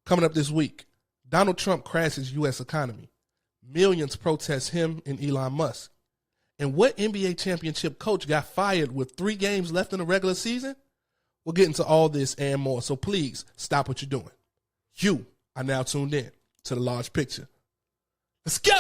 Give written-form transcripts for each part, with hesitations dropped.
Coming up this week, Donald Trump crashes U.S. economy. Millions protest him and Elon Musk. And what NBA championship coach got fired with 3 games left in the regular season? We'll get into all this and more, so please stop what you're doing. You are now tuned in to The Large Picture. Let's go!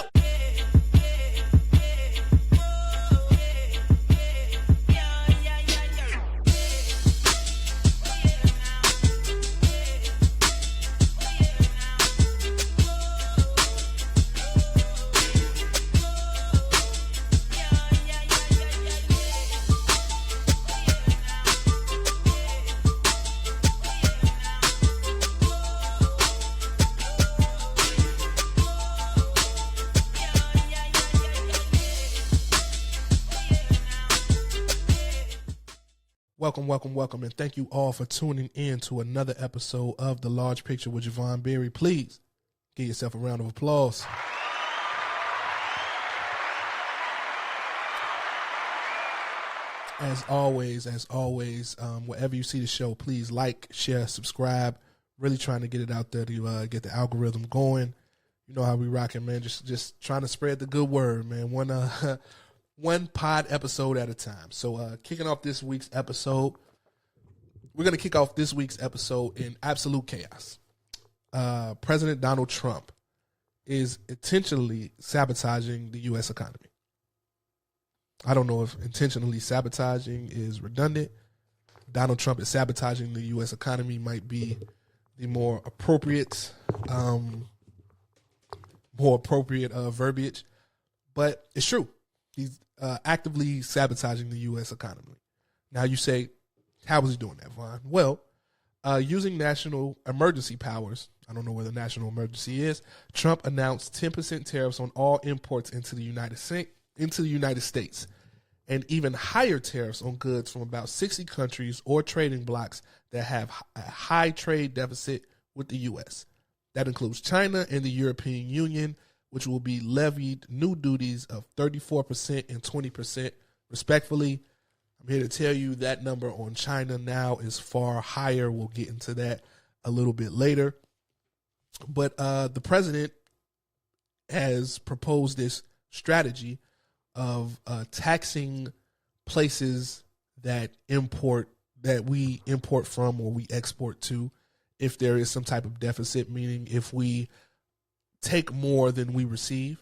Welcome, and thank you all for tuning in to another episode of The Large Picture with Javon Berry. Please give yourself a round of applause. As always, wherever you see the show, please like, share, subscribe. Really trying to get it out there to get the algorithm going. You know how we rocking, man. Just trying to spread the good word, man. One pod episode at a time. So kicking off this week's episode, we're going to kick off this week's episode in absolute chaos. President Donald Trump is intentionally sabotaging the U.S. economy. I don't know if intentionally sabotaging is redundant. Donald Trump is sabotaging the U.S. economy might be the more appropriate verbiage, but it's true. He's actively sabotaging the U.S. economy. Now you say, how is he doing that, Vaughn? Well, using national emergency powers, I don't know where the national emergency is, Trump announced 10% tariffs on all imports into the United States, and even higher tariffs on goods from about 60 countries or trading blocs that have a high trade deficit with the U.S. That includes China and the European Union, which will be levied new duties of 34% and 20%, respectively. I'm here to tell you that number on China now is far higher. We'll get into that a little bit later. But the president has proposed this strategy of taxing places that we import from or we export to if there is some type of deficit, meaning if we take more than we receive.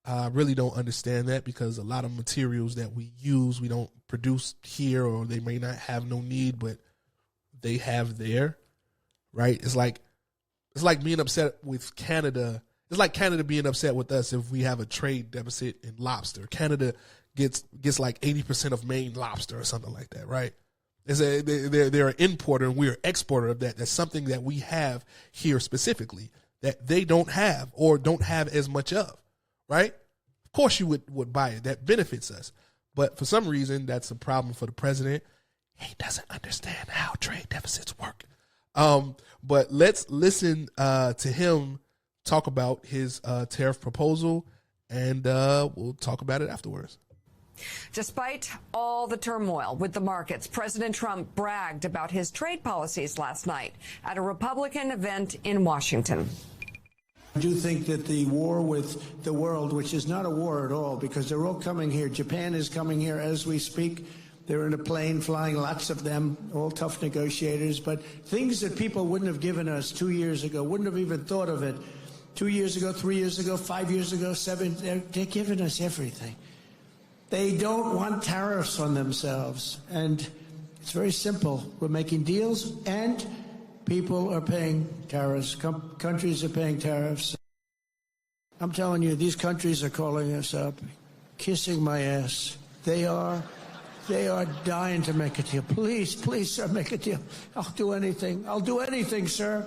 I really don't understand that because a lot of materials that we use, we don't produce here, or they may not have no need, but they have there, right? It's like being upset with Canada. It's like Canada being upset with us if we have a trade deficit in lobster. Canada gets like 80% of Maine lobster or something like that, right? They're an importer and we're an exporter of that. That's something that we have here specifically that they don't have or don't have as much of, right? Of course you would buy it. That benefits us. But for some reason, that's a problem for the president. He doesn't understand how trade deficits work. But let's listen to him talk about his tariff proposal, and we'll talk about it afterwards. Despite all the turmoil with the markets, President Trump bragged about his trade policies last night at a Republican event in Washington. I do think that the war with the world, which is not a war at all, because they're all coming here. Japan is coming here as we speak. They're in a plane flying, lots of them, all tough negotiators. But things that people wouldn't have given us 2 years ago, wouldn't have even thought of it 2 years ago, 3 years ago, 5 years ago, 7, they're giving us everything. They don't want tariffs on themselves. And it's very simple. We're making deals and people are paying tariffs. Countries are paying tariffs. I'm telling you, these countries are calling us up, kissing my ass. They are dying to make a deal. Please, sir, make a deal. I'll do anything. I'll do anything, sir.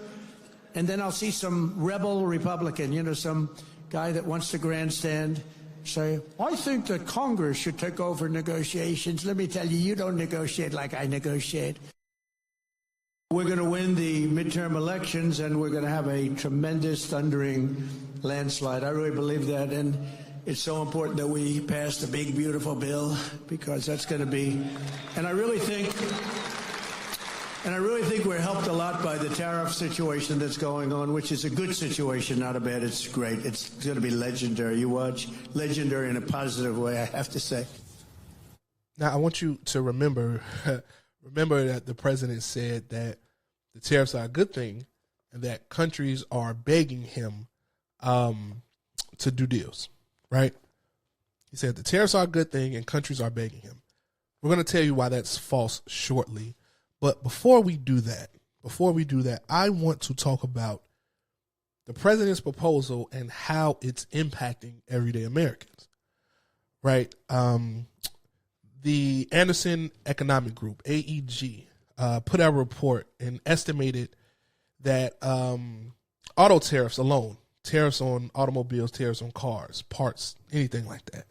And then I'll see some rebel Republican, some guy that wants to grandstand, say, I think that Congress should take over negotiations. Let me tell you, you don't negotiate like I negotiate. We're going to win the midterm elections, and we're going to have a tremendous thundering landslide. I really believe that, and it's so important that we pass the big, beautiful bill, because that's going to be, and I really think And I really think we're helped a lot by the tariff situation that's going on, which is a good situation, not a bad. It's great. It's going to be legendary. You watch, legendary in a positive way, I have to say. Now, I want you to remember that the president said that the tariffs are a good thing and that countries are begging him to do deals, right? He said the tariffs are a good thing and countries are begging him. We're going to tell you why that's false shortly. But before we do that, I want to talk about the president's proposal and how it's impacting everyday Americans, right? The Anderson Economic Group, AEG, put out a report and estimated that auto tariffs alone, tariffs on automobiles, tariffs on cars, parts, anything like that,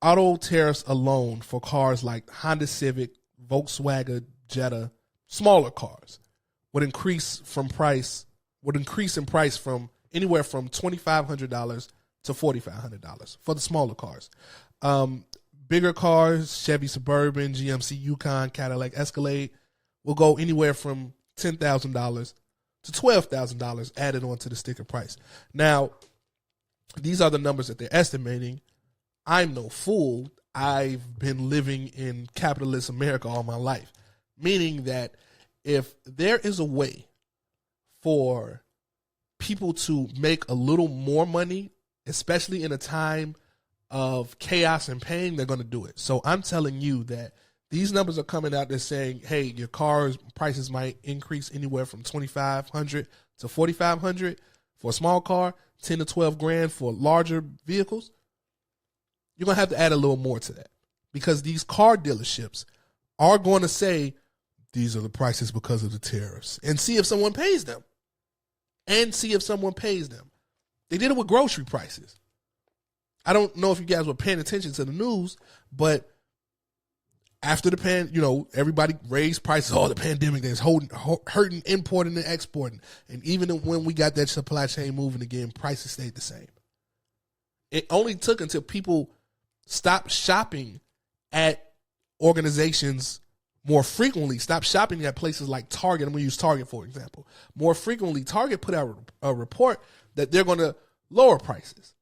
auto tariffs alone for cars like Honda Civic, Volkswagen, Jetta, smaller cars would increase in price from anywhere from $2,500 to $4,500 for the smaller cars. Bigger cars, Chevy Suburban, GMC Yukon, Cadillac Escalade, will go anywhere from $10,000 to $12,000 added onto the sticker price. Now, these are the numbers that they're estimating. I'm no fool. I've been living in capitalist America all my life, meaning that if there is a way for people to make a little more money, especially in a time of chaos and pain, they're going to do it. So I'm telling you that these numbers are coming out. They're saying, hey, your car's prices might increase anywhere from $2,500 to $4,500 for a small car, $10 to $12,000 for larger vehicles. You're going to have to add a little more to that because these car dealerships are going to say, these are the prices because of the tariffs, and see if someone pays them. They did it with grocery prices. I don't know if you guys were paying attention to the news, but after the everybody raised prices. Oh, the pandemic that's hurting importing and exporting. And even when we got that supply chain moving again, prices stayed the same. It only took until people stopped shopping at organizations more frequently, stop shopping at places like Target. I'm going to use Target, for example. More frequently, Target put out a report that they're going to lower prices,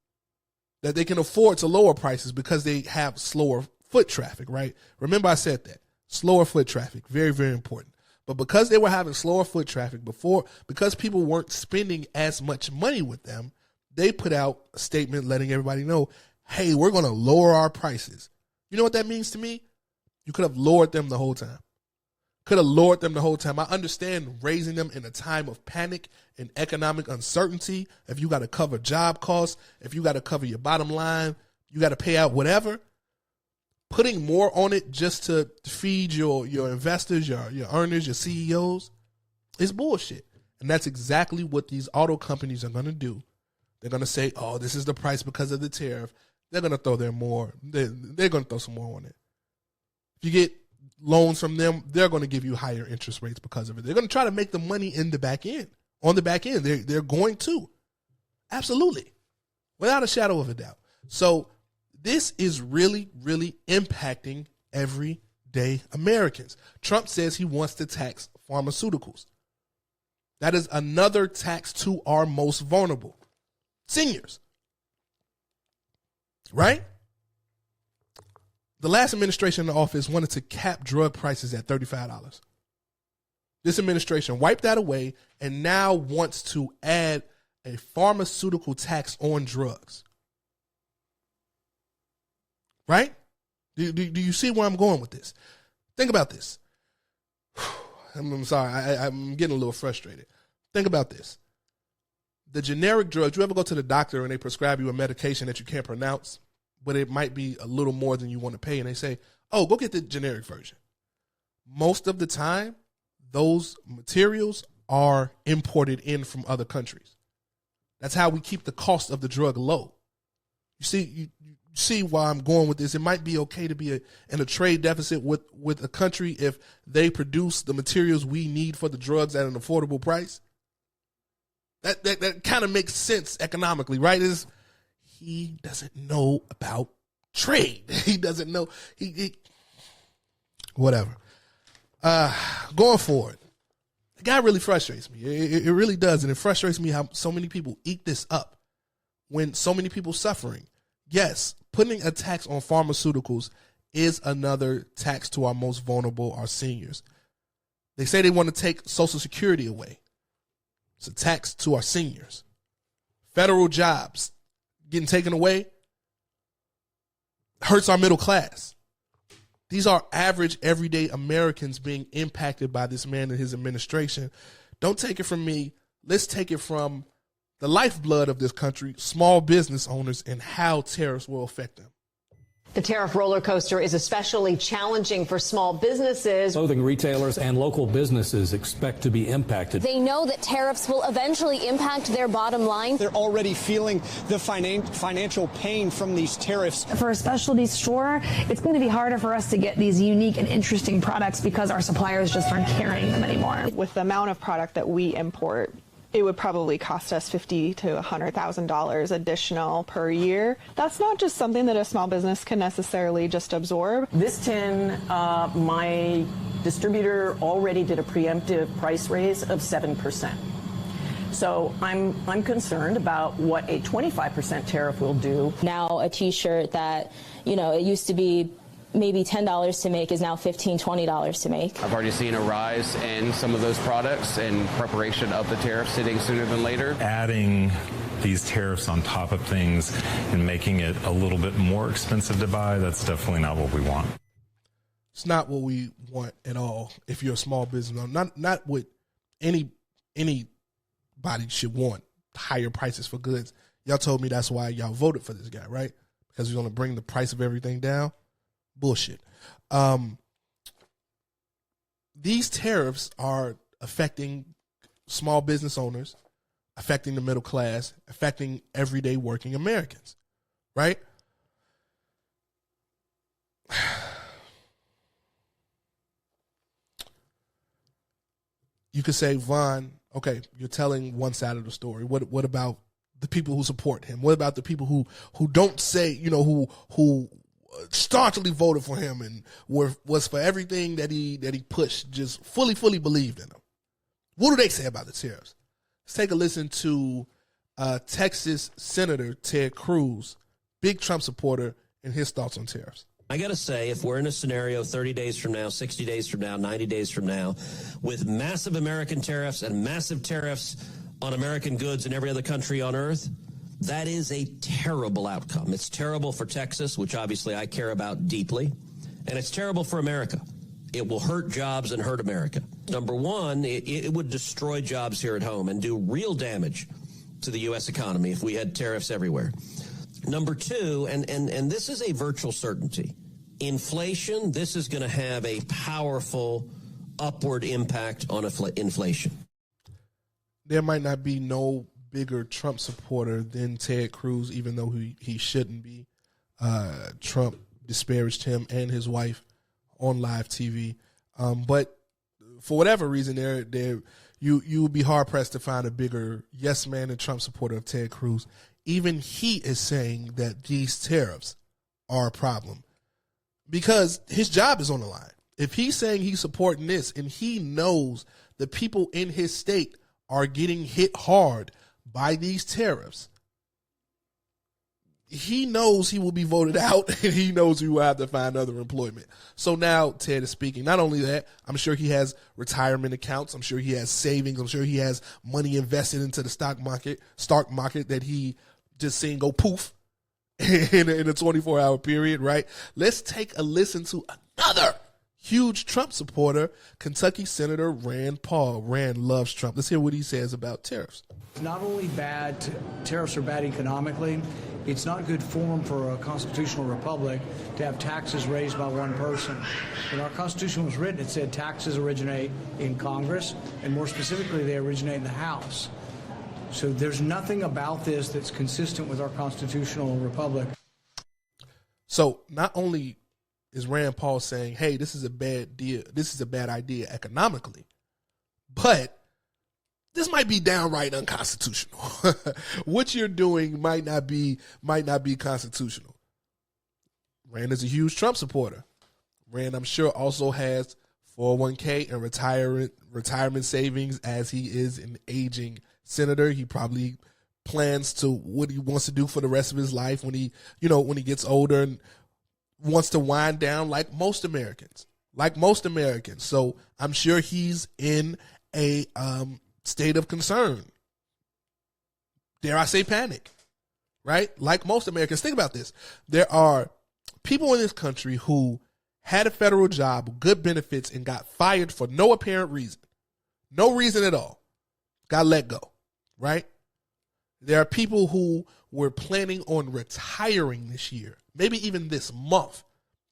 that they can afford to lower prices because they have slower foot traffic, right? Remember I said that. Slower foot traffic, very, very important. But because they were having slower foot traffic before, because people weren't spending as much money with them, they put out a statement letting everybody know, hey, we're going to lower our prices. You know what that means to me? You could have lowered them the whole time. I understand raising them in a time of panic and economic uncertainty. If you got to cover job costs, if you got to cover your bottom line, you got to pay out whatever. Putting more on it just to feed your investors, your earners, your CEOs is bullshit. And that's exactly what these auto companies are going to do. They're going to say, oh, this is the price because of the tariff. They're going to throw they're going to throw some more on it. If you get loans from them, they're going to give you higher interest rates because of it. They're going to try to make the money in the back end. On the back end, they're going to. Absolutely. Without a shadow of a doubt. So this is really, really impacting everyday Americans. Trump says he wants to tax pharmaceuticals. That is another tax to our most vulnerable, seniors. Right? The last administration in office wanted to cap drug prices at $35. This administration wiped that away and now wants to add a pharmaceutical tax on drugs. Right? Do you see where I'm going with this? Think about this. I'm sorry, I'm getting a little frustrated. Think about this. The generic drugs, you ever go to the doctor and they prescribe you a medication that you can't pronounce, but it might be a little more than you want to pay, and they say, oh, go get the generic version. Most of the time, those materials are imported in from other countries. That's how we keep the cost of the drug low. You see why I'm going with this. It might be okay to be in a trade deficit with a country if they produce the materials we need for the drugs at an affordable price. That kind of makes sense economically, right? He doesn't know about trade. He doesn't know. He whatever. Going forward, the guy really frustrates me. It really does, and it frustrates me how so many people eat this up when so many people suffering. Yes, putting a tax on pharmaceuticals is another tax to our most vulnerable, our seniors. They say they want to take Social Security away. It's a tax to our seniors. Federal jobs getting taken away hurts our middle class. These are average, everyday Americans being impacted by this man and his administration. Don't take it from me. Let's take it from the lifeblood of this country, small business owners, and how tariffs will affect them. The tariff roller coaster is especially challenging for small businesses. Clothing retailers and local businesses expect to be impacted. They know that tariffs will eventually impact their bottom line. They're already feeling the financial pain from these tariffs. For a specialty store, it's going to be harder for us to get these unique and interesting products because our suppliers just aren't carrying them anymore. With the amount of product that we import, it would probably cost us $50,000 to $100,000 additional per year. That's not just something that a small business can necessarily just absorb. This tin, my distributor already did a preemptive price raise of 7%. So I'm concerned about what a 25% tariff will do. Now a t-shirt that, it used to be maybe $10 to make is now $15, $20 to make. I've already seen a rise in some of those products in preparation of the tariff sitting sooner than later. Adding these tariffs on top of things and making it a little bit more expensive to buy, that's definitely not what we want. It's not what we want at all. If you're a small business owner, not what anybody should want, higher prices for goods. Y'all told me that's why y'all voted for this guy, right? Because he's going to bring the price of everything down. Bullshit. These tariffs are affecting small business owners, affecting the middle class, affecting everyday working Americans, right? You could say, Vaughn, okay, you're telling one side of the story. What about the people who support him? What about the people who don't say, who staunchly voted for him and was for everything that he pushed, just fully believed in him? What do they say about the tariffs? Let's take a listen to Texas Senator Ted Cruz, big Trump supporter, and his thoughts on tariffs. I got to say, if we're in a scenario 30 days from now, 60 days from now, 90 days from now, with massive American tariffs and massive tariffs on American goods in every other country on earth, that is a terrible outcome. It's terrible for Texas, which obviously I care about deeply, and it's terrible for America. It will hurt jobs and hurt America. Number one, it would destroy jobs here at home and do real damage to the U.S. economy if we had tariffs everywhere. Number two, and this is a virtual certainty, inflation, this is going to have a powerful upward impact on inflation. There might not be no bigger Trump supporter than Ted Cruz, even though he shouldn't be. Trump disparaged him and his wife on live TV. But for whatever reason, you would be hard pressed to find a bigger yes man and Trump supporter of Ted Cruz. Even he is saying that these tariffs are a problem because his job is on the line. If he's saying he's supporting this and he knows the people in his state are getting hit hard by these tariffs, he knows he will be voted out and he knows he will have to find other employment. So now Ted is speaking. Not only that, I'm sure he has retirement accounts. I'm sure he has savings. I'm sure he has money invested into the stock market that he just seen go poof in a 24-hour period, right? Let's take a listen to another huge Trump supporter, Kentucky Senator Rand Paul. Rand loves Trump. Let's hear what he says about tariffs. Not only bad, tariffs are bad economically, it's not good form for a constitutional republic to have taxes raised by one person. When our Constitution was written, it said taxes originate in Congress, and more specifically, they originate in the House. So there's nothing about this that's consistent with our constitutional republic. So not only is Rand Paul saying, hey, this is a bad deal, this is a bad idea economically, but this might be downright unconstitutional. What you're doing might not be constitutional. Rand is a huge Trump supporter. Rand, I'm sure, also has 401k and retirement savings as he is an aging senator. He probably plans to what he wants to do for the rest of his life when he gets older and wants to wind down like most Americans. So I'm sure he's in a state of concern. Dare I say panic, right? Like most Americans. Think about this. There are people in this country who had a federal job, good benefits, and got fired for no apparent reason. No reason at all. Got let go, right? There are people who were planning on retiring this year, maybe even this month,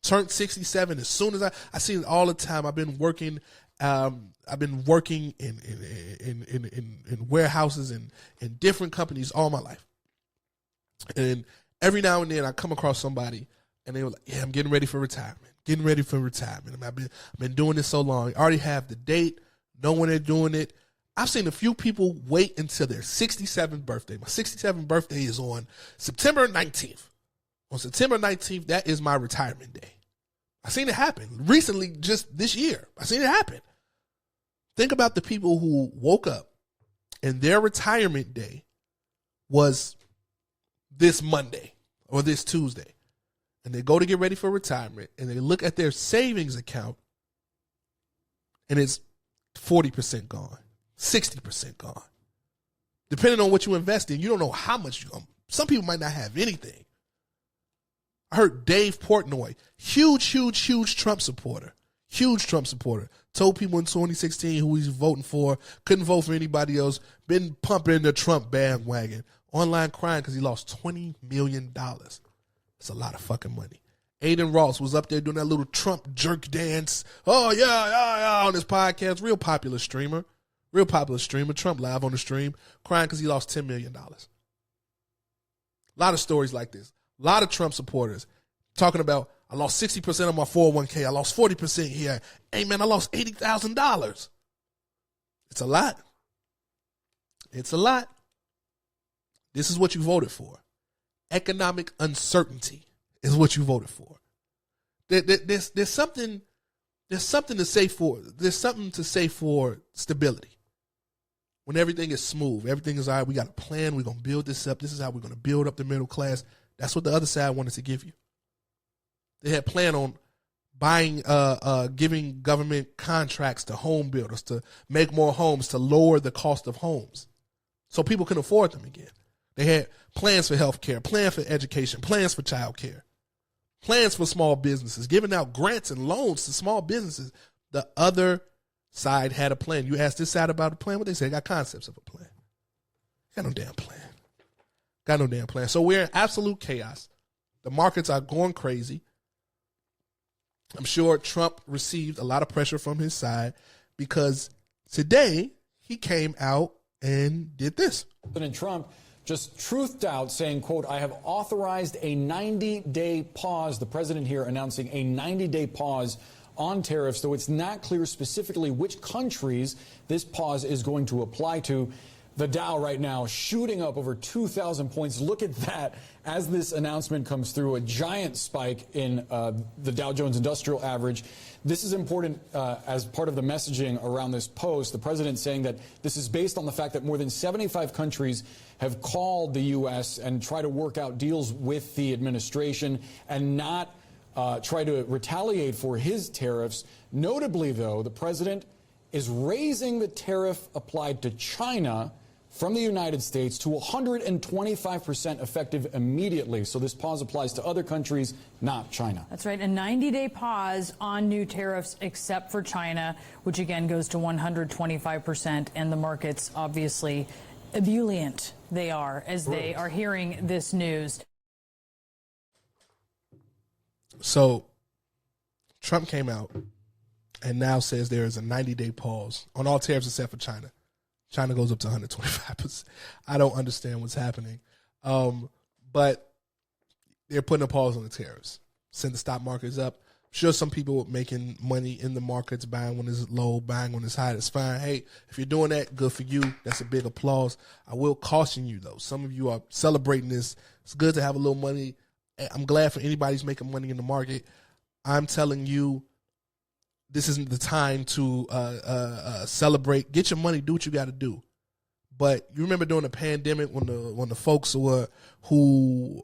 turned 67 as soon as I see it all the time. I've been working in warehouses and in different companies all my life. And every now and then I come across somebody and they were like, yeah, I'm getting ready for retirement. I've been doing this so long. I already have the date, know when they're doing it. I've seen a few people wait until their 67th birthday. My 67th birthday is on September 19th. On September 19th, that is my retirement day. I've seen it happen recently, just this year. I've seen it happen. Think about the people who woke up and their retirement day was this Monday or this Tuesday. And they go to get ready for retirement and they look at their savings account and it's 40% gone, 60% gone. Depending on what you invest in, you don't know how much some people might not have anything. I heard Dave Portnoy, huge Trump supporter, told people in 2016 who he's voting for, couldn't vote for anybody else, been pumping the Trump bandwagon, online crying because he lost $20 million. That's a lot of fucking money. Aiden Ross was up there doing that little Trump jerk dance. Oh, yeah, on his podcast. Real popular streamer. Trump live on the stream, crying because he lost $10 million. A lot of stories like this. A lot of Trump supporters talking about, I lost 60% of my 401k. I lost 40% here. Hey, man, I lost $80,000. It's a lot. This is what you voted for. Economic uncertainty is what you voted for. There's something to say for stability. When everything is smooth, everything is all right, we got a plan, we're going to build this up. This is how we're going to build up the middle class. That's what the other side wanted to give you. They had planned on giving government contracts to home builders to make more homes, to lower the cost of homes so people can afford them again. They had plans for health care, plans for education, plans for child care, plans for small businesses, giving out grants and loans to small businesses. The other side had a plan. You ask this side about a plan, what they say? They got concepts of a plan. Got no damn plan. So we're in absolute chaos. The markets are going crazy. I'm sure Trump received a lot of pressure from his side because today he came out and did this. President Trump just truthed out saying, quote, I have authorized a 90-day pause. The president here announcing a 90-day pause on tariffs, though it's not clear specifically which countries this pause is going to apply to. The Dow right now shooting up over 2,000 points. Look at that as this announcement comes through, a giant spike in the Dow Jones Industrial Average. This is important as part of the messaging around this post. The president saying that this is based on the fact that more than 75 countries have called the U.S. and try to work out deals with the administration and not try to retaliate for his tariffs. Notably, though, the president is raising the tariff applied to China from the United States to 125% effective immediately. So this pause applies to other countries, not China. That's right. A 90-day pause on new tariffs except for China, which again goes to 125%. And the markets obviously ebullient they are as they are hearing this news. So Trump came out and now says there is a 90-day pause on all tariffs except for China. China goes up to 125%. I don't understand what's happening. But they're putting a pause on the tariffs. Send the stock markets up. Sure, some people making money in the markets, buying when it's low, buying when it's high. That's fine. Hey, if you're doing that, good for you. That's a big applause. I will caution you, though. Some of you are celebrating this. It's good to have a little money. I'm glad for anybody who's making money in the market. I'm telling you, this isn't the time to celebrate. Get your money, do what you got to do. But you remember during the pandemic when the folks who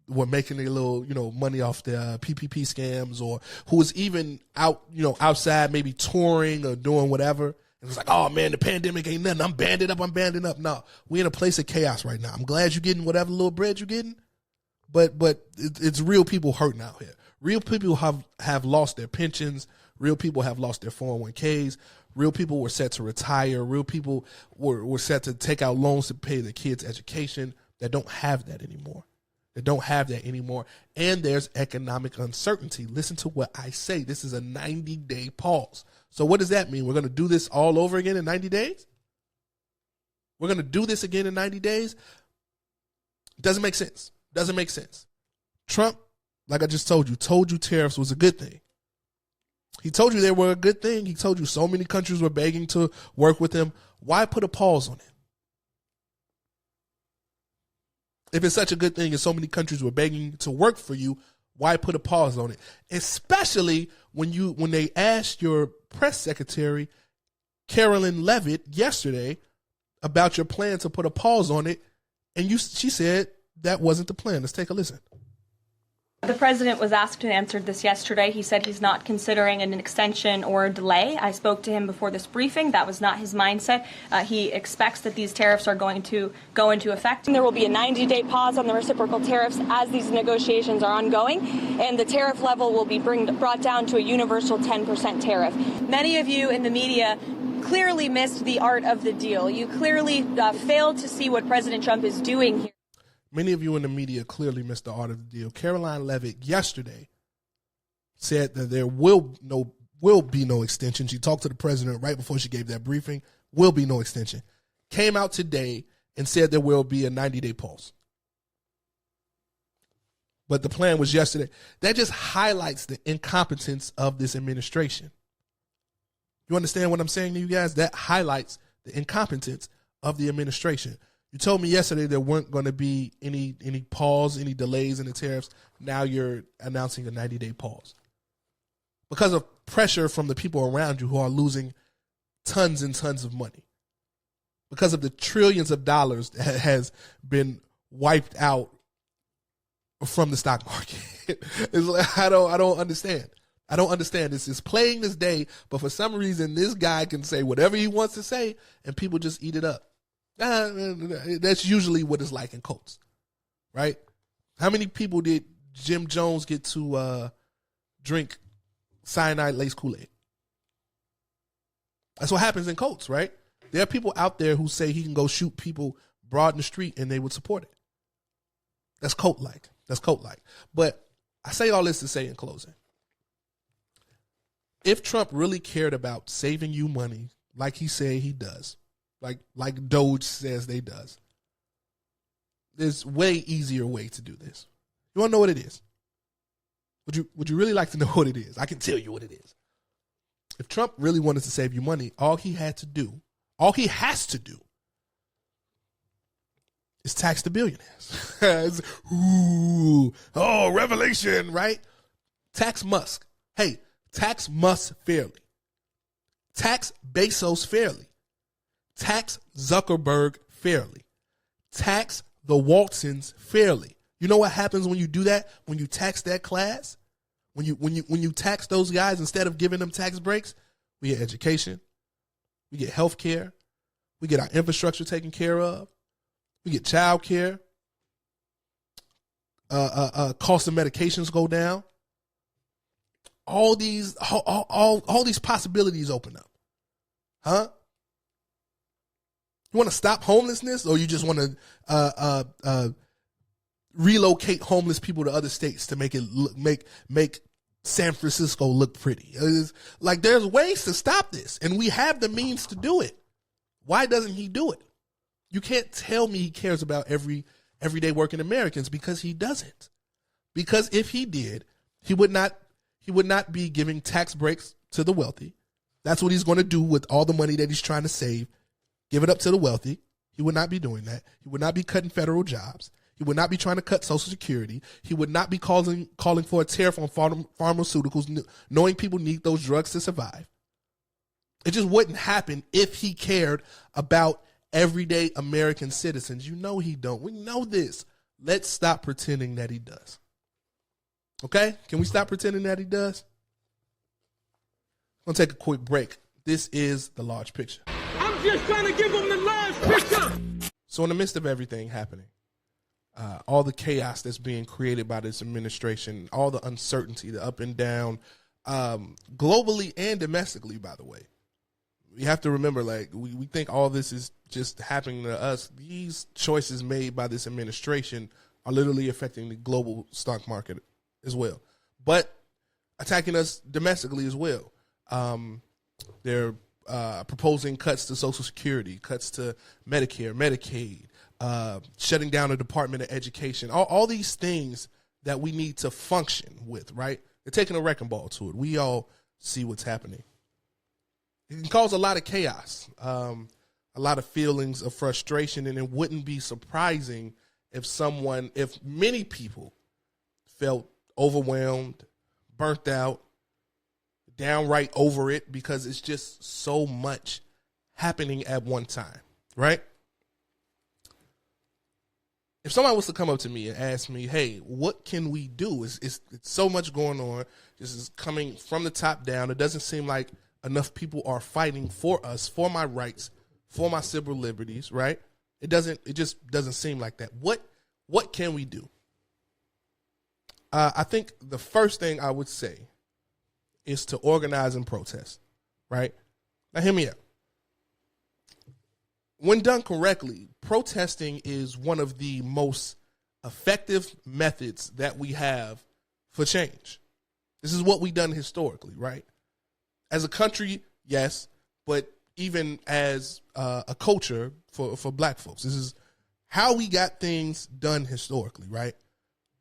were making their little, money off their PPP scams, or who was even outside maybe touring or doing whatever. It was like, oh man, the pandemic ain't nothing. I'm banded up. No, we in a place of chaos right now. I'm glad you're getting whatever little bread you're getting, but it's real people hurting out here. Real people have lost their pensions. Real people have lost their 401ks. Real people were set to retire. Real people were set to take out loans to pay their kids' education. That don't have that anymore. And there's economic uncertainty. Listen to what I say. This is a 90-day pause. So what does that mean? We're going to do this all over again in 90 days? We're going to do this again in 90 days? Doesn't make sense. Trump, like I just told you tariffs was a good thing. He told you they were a good thing. He told you so many countries were begging to work with him. Why put a pause on it? If it's such a good thing and so many countries were begging to work for you, why put a pause on it? Especially when they asked your press secretary, Carolyn Levitt, yesterday about your plan to put a pause on it, and she said that wasn't the plan. Let's take a listen. The president was asked and answered this yesterday. He said he's not considering an extension or a delay. I spoke to him before this briefing. That was not his mindset. He expects that these tariffs are going to go into effect. And there will be a 90-day pause on the reciprocal tariffs as these negotiations are ongoing, and the tariff level will be brought down to a universal 10% tariff. Many of you in the media clearly missed the art of the deal. You clearly failed to see what President Trump is doing here. Many of you in the media clearly missed the art of the deal. Caroline Levitt yesterday said that there will be no extension. She talked to the president right before she gave that briefing. Will be no extension. Came out today and said there will be a 90-day pause. But the plan was yesterday. That just highlights the incompetence of this administration. You understand what I'm saying to you guys? That highlights the incompetence of the administration. You told me yesterday there weren't going to be any pause, any delays in the tariffs. Now you're announcing a 90-day pause. Because of pressure from the people around you who are losing tons and tons of money. Because of the trillions of dollars that has been wiped out from the stock market. It's like, I don't understand. I don't understand. This is playing this day, but for some reason this guy can say whatever he wants to say and people just eat it up. That's usually what it's like in cults, right? How many people did Jim Jones get to drink cyanide-laced Kool-Aid? That's what happens in cults, right? There are people out there who say he can go shoot people broad in the street and they would support it. That's cult-like. But I say all this to say in closing, if Trump really cared about saving you money like he said he does, like Doge says they does, there's way easier way to do this. You want to know what it is? Would you really like to know what it is? I can tell you what it is. If Trump really wanted to save you money, all he has to do is tax the billionaires. Revelation, right? Tax Musk. Hey, tax Musk fairly. Tax Bezos fairly. Tax Zuckerberg fairly. Tax the Waltons fairly. You know what happens when you do that? When you tax that class? When you tax those guys instead of giving them tax breaks, we get education, we get health care, we get our infrastructure taken care of, we get child care, cost of medications go down. All these possibilities open up. Huh? You want to stop homelessness, or you just want to relocate homeless people to other states to make it make San Francisco look pretty? It's like there's ways to stop this, and we have the means to do it. Why doesn't he do it? You can't tell me he cares about everyday working Americans, because he doesn't. Because if he did, he would not be giving tax breaks to the wealthy. That's what he's going to do with all the money that he's trying to save. Give it up to the wealthy. He would not be doing that. He would not be cutting federal jobs. He would not be trying to cut Social Security. He would not be calling for a tariff on pharmaceuticals, knowing people need those drugs to survive. It just wouldn't happen if he cared about everyday American citizens. You know he don't. We know this. Let's stop pretending that he does. Okay? Can we stop pretending that he does? I'm going to take a quick break. This is The Large Picture. I'm just trying to give him the large picture. So in the midst of everything happening, all the chaos that's being created by this administration, all the uncertainty, the up and down, globally and domestically, by the way, we have to remember, like, we think all this is just happening to us. These choices made by this administration are literally affecting the global stock market as well, but attacking us domestically as well. They're proposing cuts to Social Security, cuts to Medicare, Medicaid, shutting down the Department of Education, all these things that we need to function with, right? They're taking a wrecking ball to it. We all see what's happening. It can cause a lot of chaos, a lot of feelings of frustration, and it wouldn't be surprising if many people felt overwhelmed, burnt out, downright over it, because it's just so much happening at one time, right? If somebody was to come up to me and ask me, hey, what can we do? It's so much going on. This is coming from the top down. It doesn't seem like enough people are fighting for us, for my rights, for my civil liberties, right? It just doesn't seem like that. What can we do? I think the first thing I would say is to organize and protest, right? Now, hear me out. When done correctly, protesting is one of the most effective methods that we have for change. This is what we've done historically, right? As a country, yes, but even as a culture for black folks, this is how we got things done historically, right?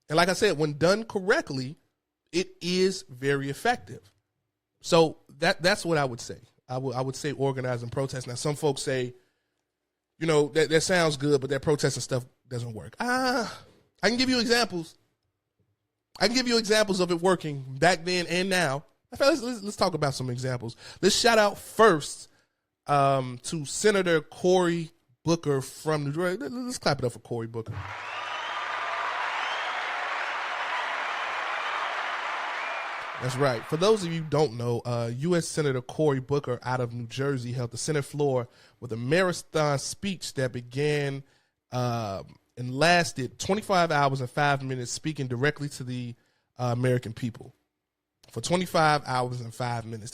And like I said, when done correctly, it is very effective. So that's what I would say. I would say organize and protest. Now, some folks say, you know, that sounds good, but that protesting stuff doesn't work. I can give you examples. I can give you examples of it working back then and now. Let's talk about some examples. Let's shout out first to Senator Cory Booker from New Jersey. Let's clap it up for Cory Booker. That's right. For those of you who don't know, U.S. Senator Cory Booker out of New Jersey held the Senate floor with a marathon speech that began and lasted 25 hours and 5 minutes, speaking directly to the American people for 25 hours and 5 minutes.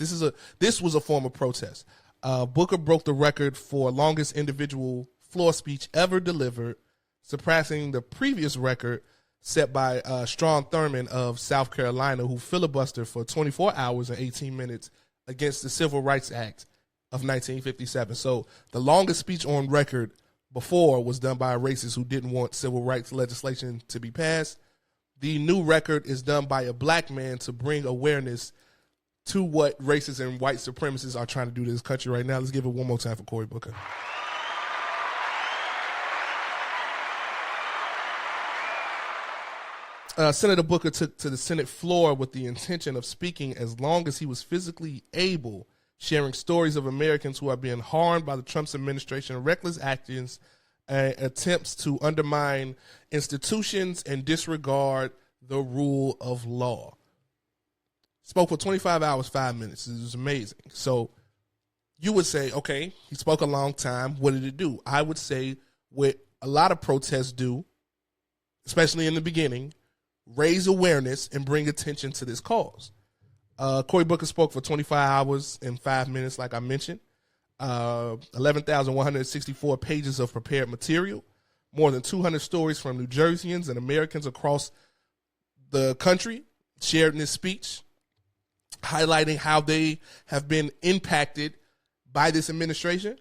This was a form of protest. Booker broke the record for longest individual floor speech ever delivered, surpassing the previous record set by Strom Thurmond of South Carolina, who filibustered for 24 hours and 18 minutes against the Civil Rights Act of 1957. So the longest speech on record before was done by a racist who didn't want civil rights legislation to be passed. The new record is done by a black man to bring awareness to what racists and white supremacists are trying to do to this country right now. Let's give it one more time for Cory Booker. Senator Booker took to the Senate floor with the intention of speaking as long as he was physically able, sharing stories of Americans who are being harmed by the Trump administration's reckless actions, attempts to undermine institutions and disregard the rule of law. Spoke for 25 hours, 5 minutes. It was amazing. So you would say, okay, he spoke a long time. What did it do? I would say what a lot of protests do, especially in the beginning, raise awareness and bring attention to this cause. Cory Booker spoke for 25 hours and 5 minutes, like I mentioned. 11,164 pages of prepared material, more than 200 stories from New Jerseyans and Americans across the country shared in this speech, highlighting how they have been impacted by this administration.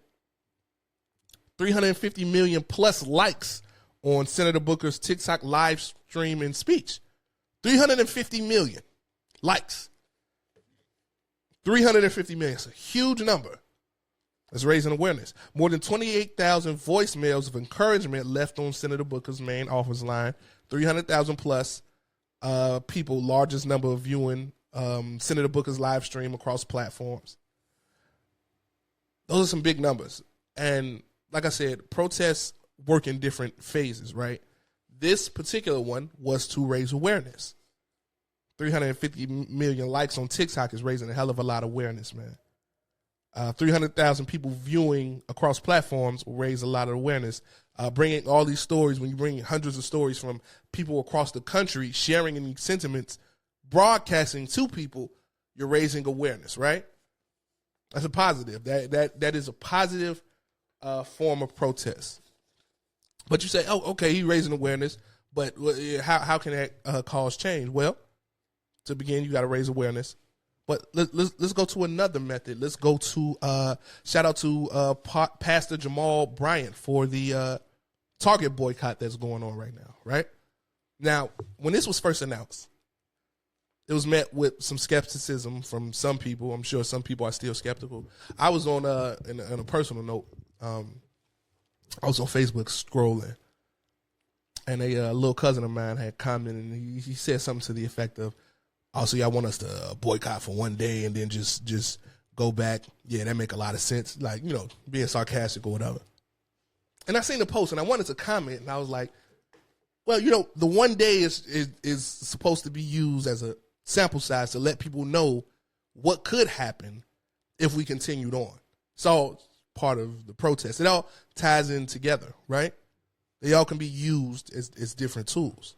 350 million plus likes on Senator Booker's TikTok live stream and speech. 350 million likes. 350 million. It's a huge number. That's raising awareness. More than 28,000 voicemails of encouragement left on Senator Booker's main office line. 300,000 plus people, largest number of viewing Senator Booker's live stream across platforms. Those are some big numbers. And like I said, protests work in different phases, right? This particular one was to raise awareness. 350 million likes on TikTok is raising a hell of a lot of awareness, man. 300,000 people viewing across platforms will raise a lot of awareness. Bringing all these stories, when you bring hundreds of stories from people across the country, sharing any sentiments, broadcasting to people, you're raising awareness, right? That's a positive. That is a positive form of protest. But you say, oh, okay, he's raising awareness, but how can that cause change? Well, to begin, you got to raise awareness. But let's go to another method. Let's go to shout out to Pastor Jamal Bryant for the Target boycott that's going on right now. Right now, when this was first announced, it was met with some skepticism from some people. I'm sure some people are still skeptical. I was on in a personal note. I was on Facebook scrolling, and a little cousin of mine had commented, and he said something to the effect of, also, y'all want us to boycott for one day and then just go back. Yeah, that make a lot of sense. Like, you know, being sarcastic or whatever. And I seen the post and I wanted to comment, and I was like, well, you know, the one day is supposed to be used as a sample size to let people know what could happen if we continued on. So part of the protest. It all ties in together, right? They all can be used as different tools.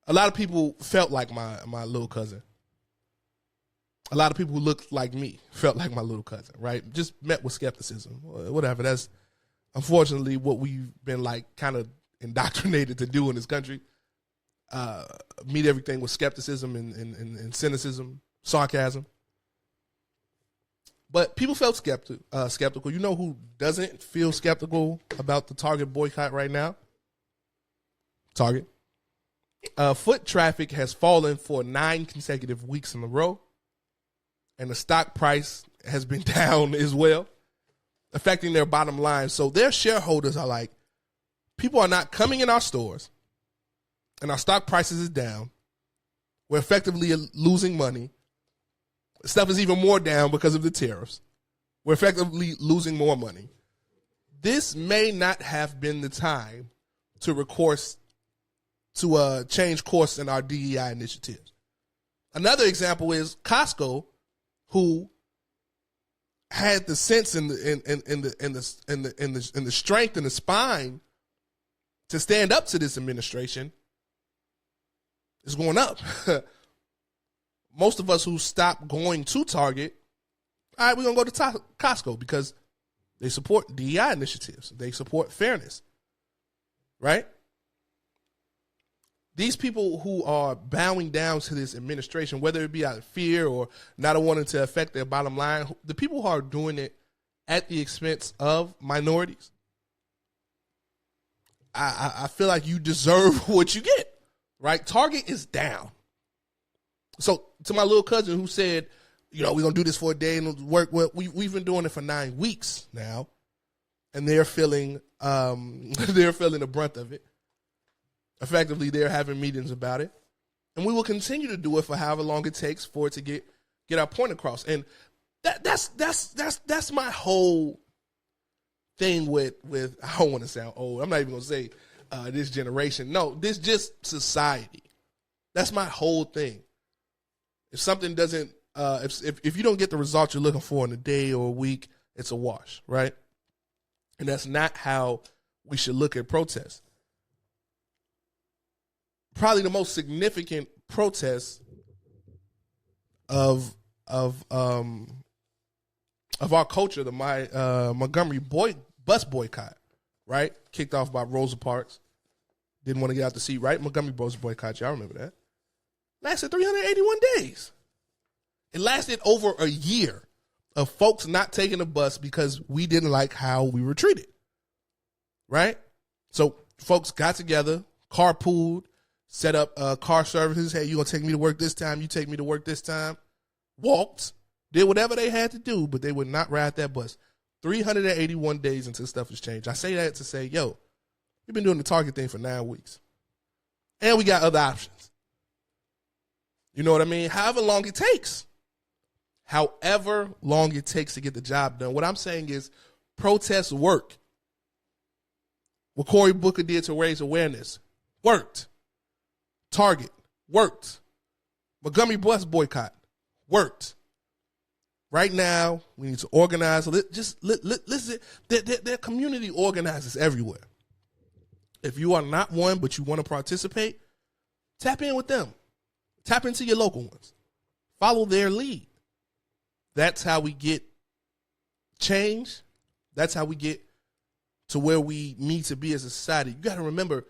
A lot of people felt like my little cousin. A lot of people who looked like me felt like my little cousin, right? Just met with skepticism, whatever. That's unfortunately what we've been like kind of indoctrinated to do in this country. Meet everything with skepticism and cynicism, sarcasm. But people felt skeptical. You know who doesn't feel skeptical about the Target boycott right now? Target. Foot traffic has fallen for 9 consecutive weeks in a row, and the stock price has been down as well, affecting their bottom line. So their shareholders are like, people are not coming in our stores, and our stock prices is down. We're effectively losing money. Stuff is even more down because of the tariffs. We're effectively losing more money. This may not have been the time to change course in our DEI initiatives. Another example is Costco, who had the sense and the strength and the spine to stand up to this administration, is going up. Most of us who stopped going to Target, all right, we're going to go to Costco because they support DEI initiatives. They support fairness, right? These people who are bowing down to this administration, whether it be out of fear or not wanting to affect their bottom line, the people who are doing it at the expense of minorities, I feel like you deserve what you get, right? Target is down. So to my little cousin who said, you know, we're going to do this for a day and it'll work. Well, we've been doing it for 9 weeks now, and they're feeling the brunt of it. Effectively, they're having meetings about it, and we will continue to do it for however long it takes for it to get our point across. And that's my whole thing with I don't want to sound old. I'm not even going to say this generation. No, this just society. That's my whole thing. If something doesn't, if you don't get the result you're looking for in a day or a week, it's a wash, right? And that's not how we should look at protests. Probably the most significant protest of our culture, the Montgomery bus boycott, right? Kicked off by Rosa Parks. Didn't want to get out the seat, right? Montgomery bus boycott, y'all remember that? Lasted 381 days. It lasted over a year of folks not taking the bus because we didn't like how we were treated, right? So folks got together, carpooled, set up car services. Hey, you going to take me to work this time? You take me to work this time. Walked, did whatever they had to do, but they would not ride that bus. 381 days until stuff has changed. I say that to say, yo, we've been doing the Target thing for 9 weeks. And we got other options. You know what I mean? However long it takes. However long it takes to get the job done. What I'm saying is protests work. What Cory Booker did to raise awareness worked. Target worked. Montgomery bus boycott worked. Right now, we need to organize. Listen, there are community organizers everywhere. If you are not one, but you want to participate, tap in with them. Tap into your local ones. Follow their lead. That's how we get change. That's how we get to where we need to be as a society. You got to remember,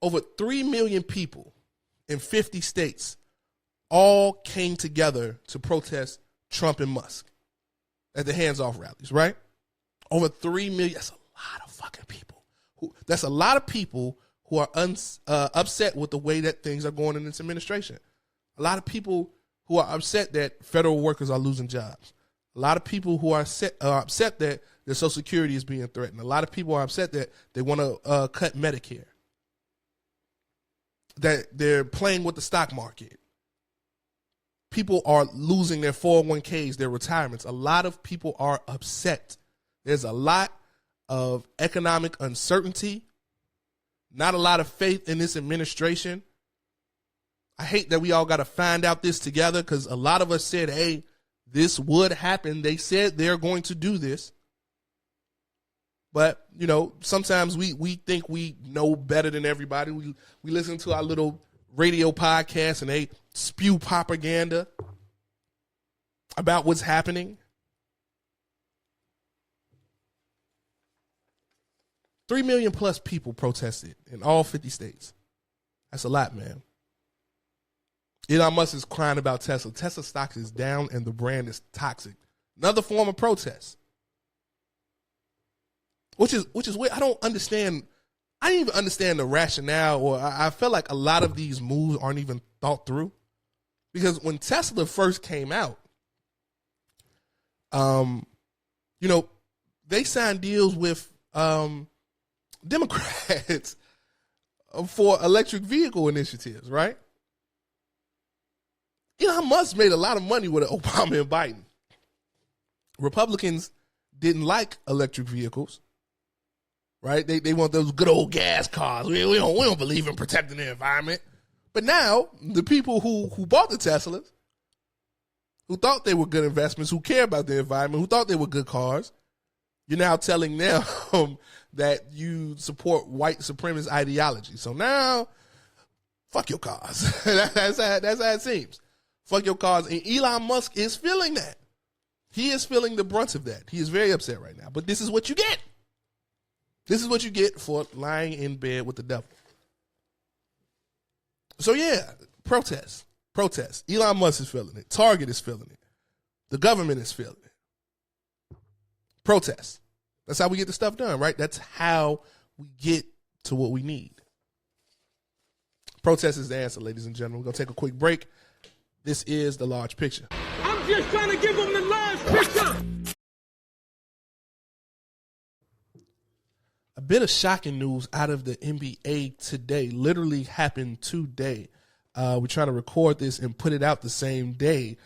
over 3 million people in 50 states all came together to protest Trump and Musk at the hands-off rallies, right? Over 3 million. That's a lot of fucking people. That's a lot of people who are upset with the way that things are going in this administration. A lot of people who are upset that federal workers are losing jobs. A lot of people who are upset that their Social Security is being threatened. A lot of people are upset that they want to cut Medicare. That they're playing with the stock market. People are losing their 401ks, their retirements. A lot of people are upset. There's a lot of economic uncertainty, not a lot of faith in this administration. I hate that we all got to find out this together because a lot of us said, hey, this would happen. They said they're going to do this. But, you know, sometimes we think we know better than everybody. We listen to our little radio podcast and they spew propaganda about what's happening. 3 million plus people protested in all 50 states. That's a lot, man. Elon Musk is crying about Tesla. Tesla stock is down and the brand is toxic. Another form of protest. Which is weird. I don't understand. I didn't even understand the rationale, or I feel like a lot of these moves aren't even thought through. Because when Tesla first came out, you know, they signed deals with Democrats for electric vehicle initiatives, right? Elon Musk made a lot of money with Obama and Biden. Republicans didn't like electric vehicles, right? They want those good old gas cars. We don't believe in protecting the environment. But now the people who bought the Teslas, who thought they were good investments, who care about the environment, who thought they were good cars, you're now telling them that you support white supremacist ideology. So now, fuck your cars. That's how it seems. Fuck your cars. And Elon Musk is feeling that. He is feeling the brunt of that. He is very upset right now. But this is what you get. This is what you get for lying in bed with the devil. So yeah, protest. Elon Musk is feeling it. Target is feeling it. The government is feeling it. Protest. That's how we get the stuff done, right? That's how we get to what we need. Protest is the answer, ladies and gentlemen. We're going to take a quick break. This is The Large Picture. I'm just trying to give them the large picture. A bit of shocking news out of the NBA today. Literally happened today. We're trying to record this and put it out the same day.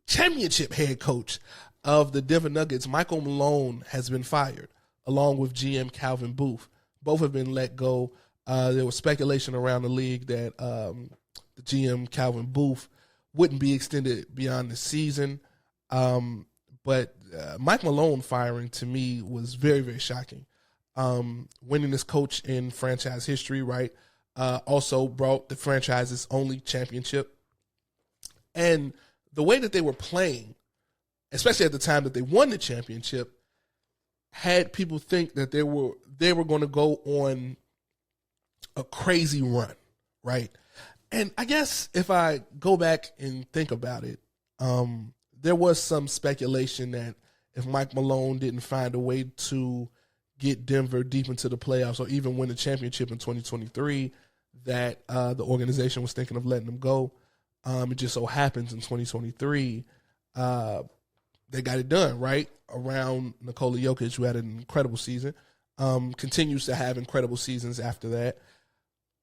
Championship head coach of the Denver Nuggets, Michael Malone, has been fired, along with GM Calvin Booth. Both have been let go. There was speculation around the league that the GM Calvin Booth wouldn't be extended beyond the season. But Mike Malone firing, to me, was very, very shocking. Winningest coach in franchise history, right? Also brought the franchise's only championship. And the way that they were playing, especially at the time that they won the championship, had people think that they were going to go on a crazy run, right? And I guess if I go back and think about it, there was some speculation that if Mike Malone didn't find a way to get Denver deep into the playoffs or even win the championship in 2023, that the organization was thinking of letting him go. It just so happens in 2023, they got it done, right? Around Nikola Jokic, who had an incredible season, continues to have incredible seasons after that.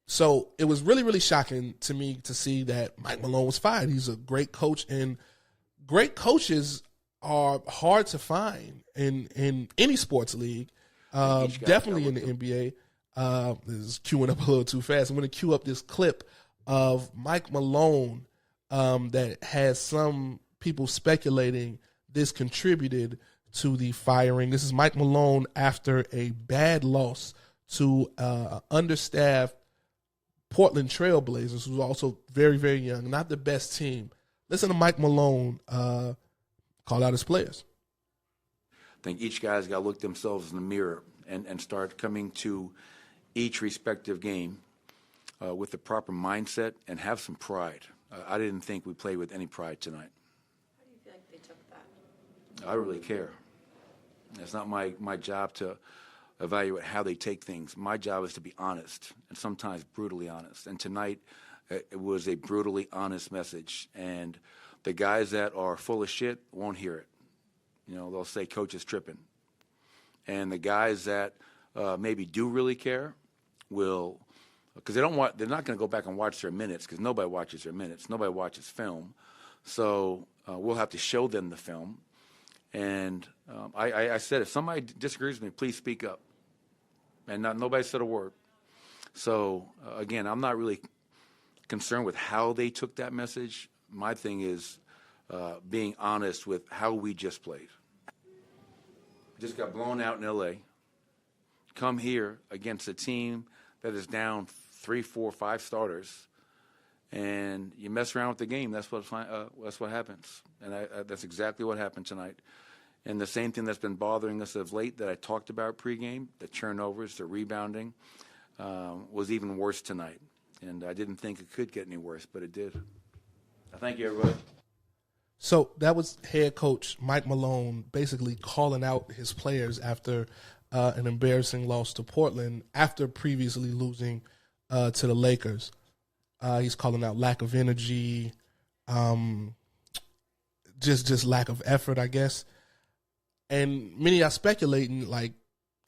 So it was really, really shocking to me to see that Mike Malone was fired. He's a great coach, and great coaches are hard to find in any sports league, definitely in the NBA. This is queuing up a little too fast. I'm going to queue up this clip of Mike Malone that has some people speculating this contributed to the firing. This is Mike Malone after a bad loss to understaffed Portland Trailblazers, who's also very, very young, not the best team. Listen to Mike Malone call out his players. I think each guy's got to look themselves in the mirror and start coming to each respective game with the proper mindset and have some pride. I didn't think we played with any pride tonight. How do you feel like they took that? I really care. It's not my job to evaluate how they take things. My job is to be honest, and sometimes brutally honest. And tonight, it was a brutally honest message. And the guys that are full of shit won't hear it. You know, they'll say, Coach is tripping. And the guys that maybe do really care will, because they're not going to go back and watch their minutes, because nobody watches their minutes. Nobody watches film. So we'll have to show them the film. And I said, if somebody disagrees with me, please speak up. And nobody said a word. So, again, I'm not really concerned with how they took that message. My thing is being honest with how we just played. Just got blown out in L.A. Come here against a team that is down 3, 4, 5 starters, and you mess around with the game. That's what happens. And that's exactly what happened tonight. And the same thing that's been bothering us of late that I talked about pregame, the turnovers, the rebounding, was even worse tonight. And I didn't think it could get any worse, but it did. Thank you, everybody. So that was head coach Mike Malone basically calling out his players after an embarrassing loss to Portland after previously losing to the Lakers. He's calling out lack of energy, just lack of effort, I guess. And many are speculating, like,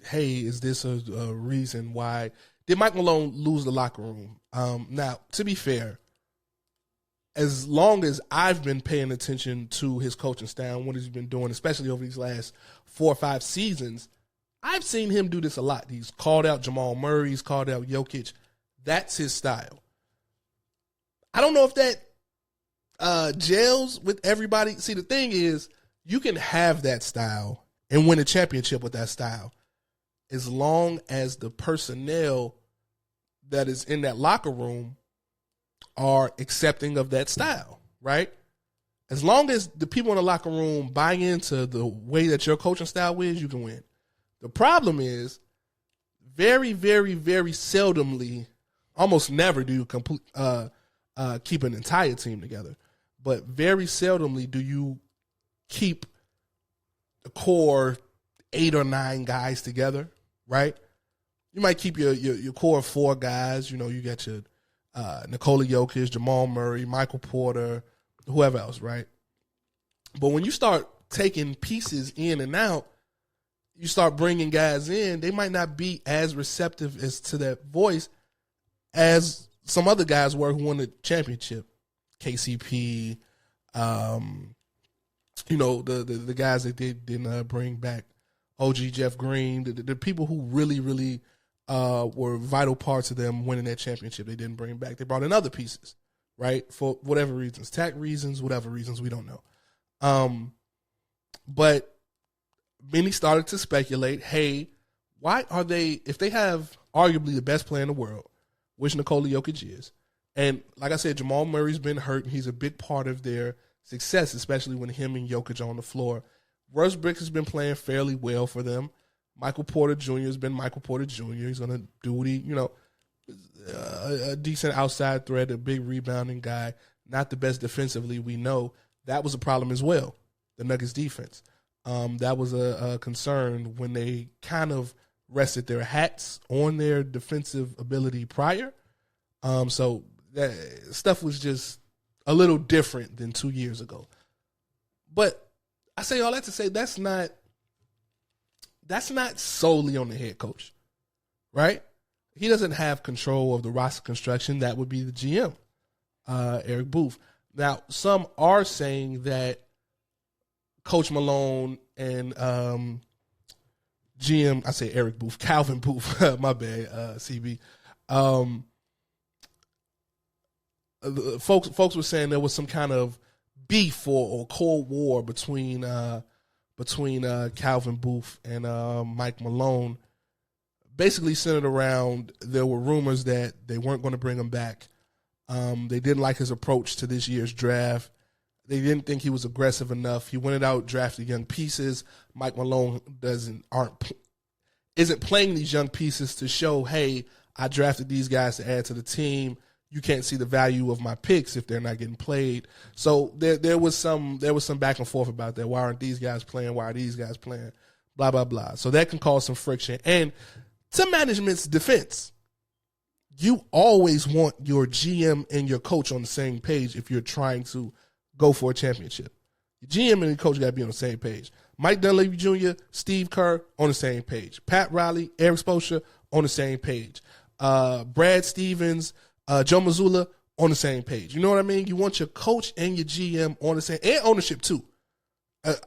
hey, is this a reason why? Did Mike Malone lose the locker room? Now, to be fair, as long as I've been paying attention to his coaching style and what he's been doing, especially over these last 4 or 5 seasons, I've seen him do this a lot. He's called out Jamal Murray. He's called out Jokic. That's his style. I don't know if that gels with everybody. See, the thing is, you can have that style and win a championship with that style as long as the personnel that is in that locker room are accepting of that style, right? As long as the people in the locker room buy into the way that your coaching style is, you can win. The problem is very, very, very seldomly, almost never do you keep an entire team together, but very seldomly do you keep the core 8 or 9 guys together, right? You might keep your core 4 guys. You know, you got your Nikola Jokic, Jamal Murray, Michael Porter, whoever else, right? But when you start taking pieces in and out, you start bringing guys in, they might not be as receptive as to that voice as some other guys were who won the championship. KCP, you know, the guys that didn't bring back, OG Jeff Green, the people who really, really were vital parts of them winning that championship. They didn't bring back. They brought in other pieces, right? For whatever reasons, tax reasons, whatever reasons, we don't know. But many started to speculate, hey, why are they, if they have arguably the best player in the world, which Nikola Jokic is, and like I said, Jamal Murray's been hurt, and he's a big part of their success, especially when him and Jokic are on the floor. Russ Bricks has been playing fairly well for them. Michael Porter Jr. has been Michael Porter Jr. He's going to do what he, a decent outside threat, a big rebounding guy, not the best defensively, we know. That was a problem as well, the Nuggets defense. That was a concern when they kind of rested their hats on their defensive ability prior. So that stuff was just a little different than 2 years ago. But I say all that to say that's not solely on the head coach, right? He doesn't have control of the roster construction. That would be the GM, Eric Booth. Now, some are saying that Coach Malone and GM, I say Eric Booth, Calvin Booth, my bad, CB. Folks were saying there was some kind of beef or Cold War between Calvin Booth and Mike Malone, basically centered around there were rumors that they weren't going to bring him back. They didn't like his approach to this year's draft. They didn't think he was aggressive enough. He went out, drafted young pieces. Mike Malone isn't playing these young pieces to show, hey, I drafted these guys to add to the team. You can't see the value of my picks if they're not getting played. So there was some back and forth about that. Why aren't these guys playing? Why are these guys playing? Blah, blah, blah. So that can cause some friction. And to management's defense, you always want your GM and your coach on the same page if you're trying to go for a championship. Your GM and your coach got to be on the same page. Mike Dunleavy Jr., Steve Kerr on the same page. Pat Riley, Eric Spoelstra on the same page. Brad Stevens, Joe Mazzulla on the same page. You know what I mean? You want your coach and your GM on the same, and ownership too.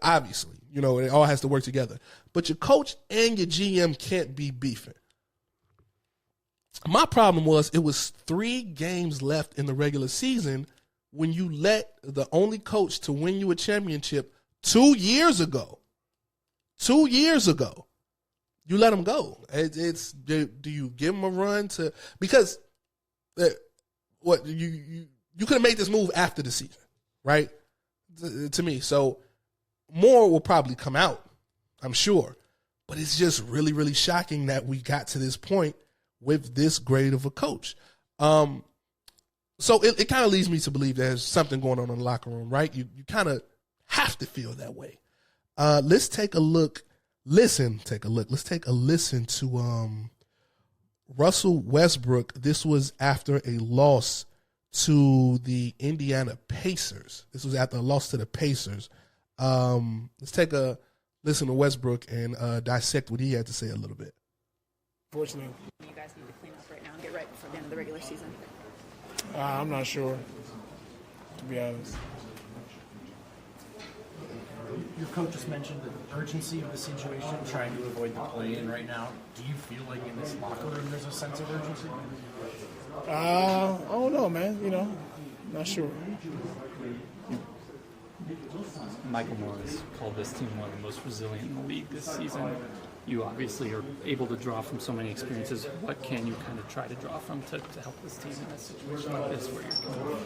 Obviously, you know, it all has to work together. But your coach and your GM can't be beefing. My problem was it was 3 games left in the regular season when you let the only coach to win you a championship 2 years ago. 2 years ago, you let him go. Do you give him a run to, because what you could have made this move after the season, right? To me, so more will probably come out, I'm sure, but it's just really, really shocking that we got to this point with this great of a coach. So it kind of leads me to believe there's something going on in the locker room, right? You kind of have to feel that way. Let's take a look. Let's take a listen to Russell Westbrook. This was after a loss to the Indiana Pacers. This was after a loss to the Pacers. Let's take a listen to Westbrook and dissect what he had to say a little bit. Fortunately, you guys need to clean up right now and get ready for the end of the regular season. I'm not sure, to be honest. Your coach just mentioned the urgency of the situation, trying to avoid the play-in right now. Do you feel like in this locker room there's a sense of urgency? I don't know, man. You know, not sure. Michael Morris called this team one of the most resilient in the league this season. You obviously are able to draw from so many experiences. What can you kind of try to draw from to help this team in a situation like this where you're coming?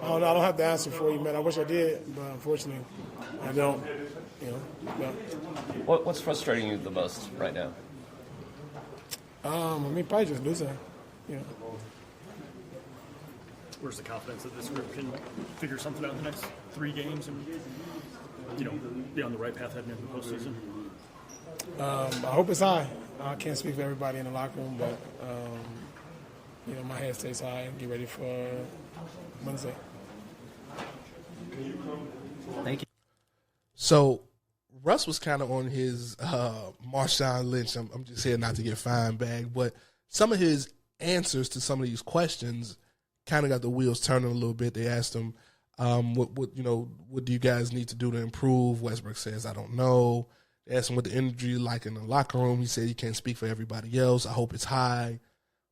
I don't know. I don't have the answer for you, man. I wish I did, but unfortunately, I don't. You know. No. What's frustrating you the most right now? I mean, probably just losing. You know. Where's the confidence that this group can figure something out in the next 3 games and, you know, be on the right path heading into the postseason? I hope it's high. I can't speak for everybody in the locker room, but you know, my head stays high and get ready for Wednesday. Thank you. So Russ was kind of on his Marshawn Lynch. I'm just saying not to get fined bag, but some of his answers to some of these questions kind of got the wheels turning a little bit. They asked him, what do you guys need to do to improve? Westbrook says, I don't know. They asked him what the energy like in the locker room. He said he can't speak for everybody else. I hope it's high.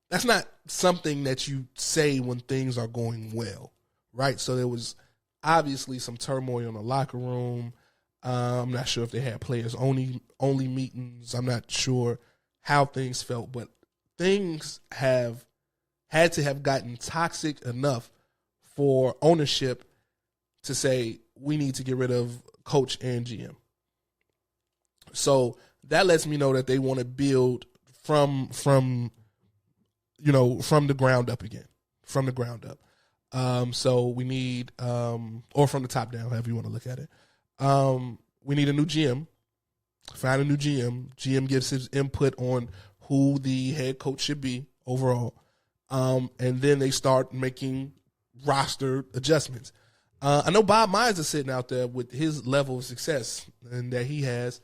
That's not something that you say when things are going well, right? So there was obviously some turmoil in the locker room. I'm not sure if they had players only meetings. I'm not sure how things felt, but things have had to have gotten toxic enough for ownership to say we need to get rid of coach and GM. So that lets me know that they want to build from the ground up again, from the ground up. So we need, or from the top down, however you want to look at it. We need a new GM, find a new GM. GM gives his input on who the head coach should be overall. And then they start making roster adjustments. I know Bob Myers is sitting out there with his level of success and that he has.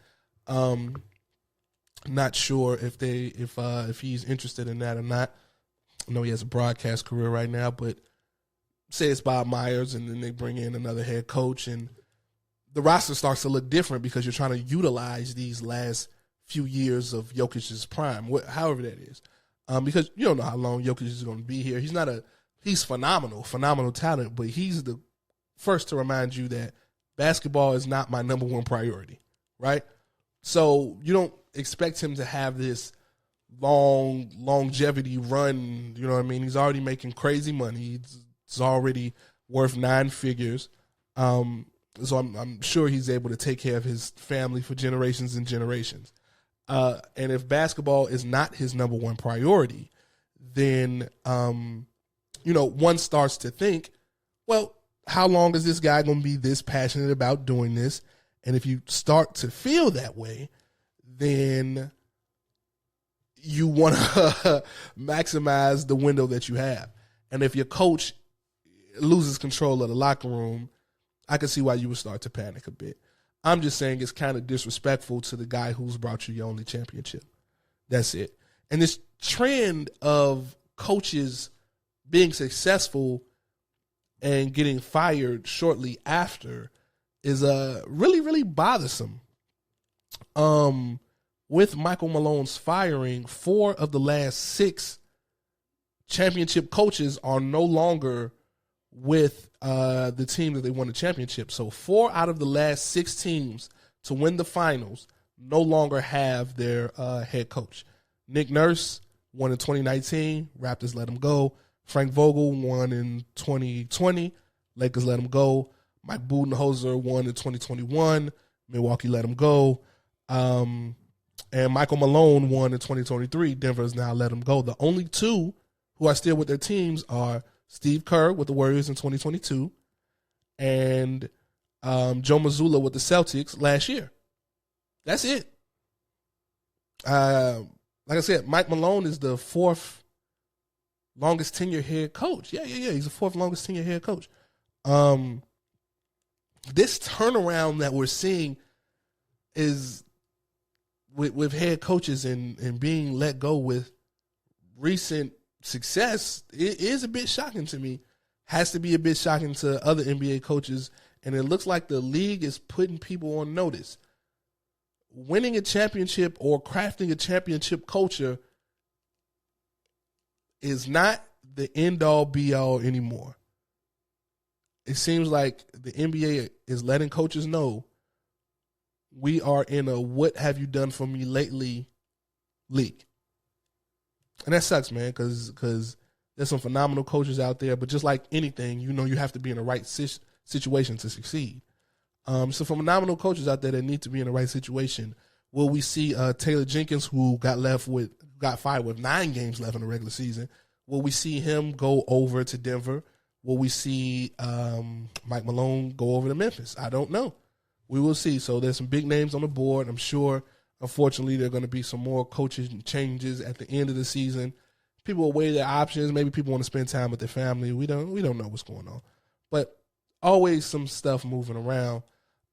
Not sure if he's interested in that or not. I know he has a broadcast career right now, but say it's Bob Myers and then they bring in another head coach and the roster starts to look different because you're trying to utilize these last few years of Jokic's prime, however that is. Because you don't know how long Jokic is going to be here. He's phenomenal talent, but he's the first to remind you that basketball is not my number one priority, right? So you don't expect him to have this longevity run, you know what I mean? He's already making crazy money. He's already worth 9 figures. So I'm sure he's able to take care of his family for generations and generations. And if basketball is not his number one priority, then, one starts to think, well, how long is this guy going to be this passionate about doing this? And if you start to feel that way, then you want to maximize the window that you have. And if your coach loses control of the locker room, I can see why you would start to panic a bit. I'm just saying it's kind of disrespectful to the guy who's brought you your only championship. That's it. And this trend of coaches being successful and getting fired shortly after is really, really bothersome. With Michael Malone's firing, 4 of the last 6 championship coaches are no longer with the team that they won the championship. So 4 out of the last 6 teams to win the finals no longer have their head coach. Nick Nurse won in 2019. Raptors let him go. Frank Vogel won in 2020. Lakers let him go. Mike Budenholzer won in 2021. Milwaukee let him go. And Michael Malone won in 2023. Denver has now let him go. The only 2 who are still with their teams are Steve Kerr with the Warriors in 2022 and Joe Mazzulla with the Celtics last year. That's it. Like I said, Mike Malone is the 4th longest tenured head coach. Yeah. He's the 4th longest tenured head coach. This turnaround that we're seeing is with head coaches and being let go with recent success, it is a bit shocking to me. Has to be a bit shocking to other NBA coaches, and it looks like the league is putting people on notice. Winning a championship or crafting a championship culture is not the end-all, be-all anymore. It seems like the NBA is letting coaches know we are in a what have you done for me lately league. And that sucks, man, because there's some phenomenal coaches out there, but just like anything, you have to be in the right situation to succeed. So for phenomenal coaches out there that need to be in the right situation, will we see Taylor Jenkins, who got fired with 9 games left in the regular season? Will we see him go over to Denver? Will we see Mike Malone go over to Memphis? I don't know. We will see. So there's some big names on the board. I'm sure, unfortunately, there are going to be some more coaching changes at the end of the season. People will weigh their options. Maybe people want to spend time with their family. We don't know what's going on. But always some stuff moving around.